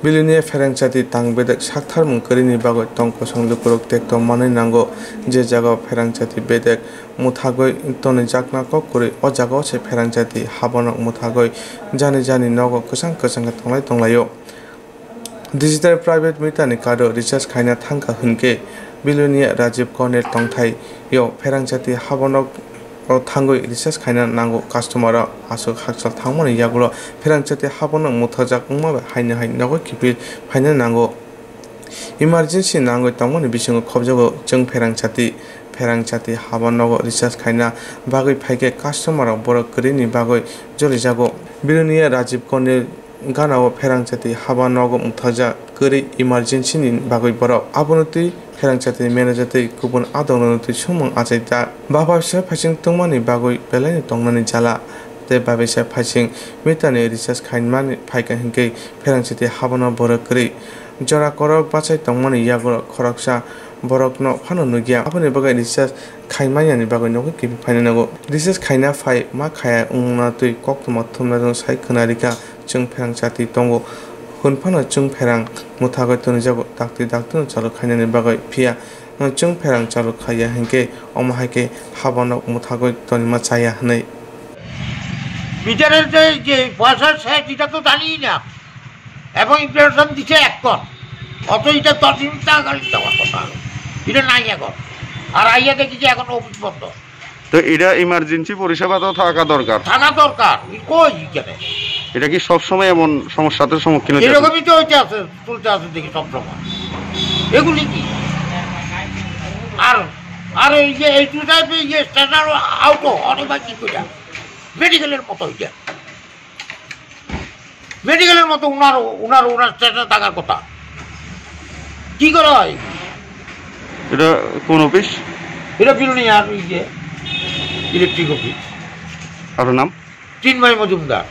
Bilunia Ferangchati Tang Bedek Shakthar Munkarini Bago Tongko Songlukurok Tek Tomane Nango Je Jago Ferangchati Bedek Muthagoi Tone Jakna Kokuri O Jago Se Ferangchati Habonok Muthagoi Jani Jani Nogo Kusang Kusang Tonglai Tonglayo Digital Private Mitani Kado Research Kaina Thangka Hunke Bilunia Rajiv Corner Tongthai Yo Ferangchati Habonok Tangoi research kaina nango customer aso haksal thangmani yagulo ferangchati habonok muthajak ungma haina nago kipil phaina nango emergency nango tangmani bisingo khobjago jeng ferangchati habonok research kaina bagoi phaike customer borok krini bagoi joli jago Bilunia Rajiv Corner ganao ferangchati habonok muthaja kri emergency ni bagoi borok abonoti Ferangchati manager kubun adon tu sumung ajaita babasa phasing tongmani bagoi belani tongnani jala te babasa phasing mitani research khainmani phaika hingke ferangchati habana borakri jora korok bachai tongmani yagor khoraksa borokno phano nugia apni bagai research khaimani bagoi nogo ki phaina nago research khaina phai ma khaya ungna tui koktoma thumna jong sai khnarika chung ferangchati tongo Hunpana chung perang muthagai tunjago dakti chalo khainani bagai phia chung perang chalo khaya hengke omahake habonok muthagai tonima chaya hanai বিচারের যে পয়সা শেষ এটা তো জানি না এবং impression দিছে একর অত এটা 10 মিনিট টাকা গাড়ি দেওয়ার কথা এটা নাই এখন আর আইয়া দেখি যে এখন অফিস বন্ধ তো এটা ইমার্জেন্সি পরিষেবা তো থাকা দরকার কই এখানে এটা কি সব সময় এমন সমস্যাতে সম্মুখীন হচ্ছে এরকমই তো হইতে আছে চলতে আছে দেখি সব সময় এগুলি কি আর এই যে এই টু টাইপে যে স্ট্যান্ডার্ড আউট অনেক কি কইরা মেডিকেলের মতো হইয়া মেডিকেলের মতো উনার স্ট্যান্ডার্ড থাকার কথা কি করা হয় এটা কোন অফিস এটা বিলুনিয়া আর এই যে ইলেকট্রিক অফিস আপনার নাম চিন্ময় মজুমদার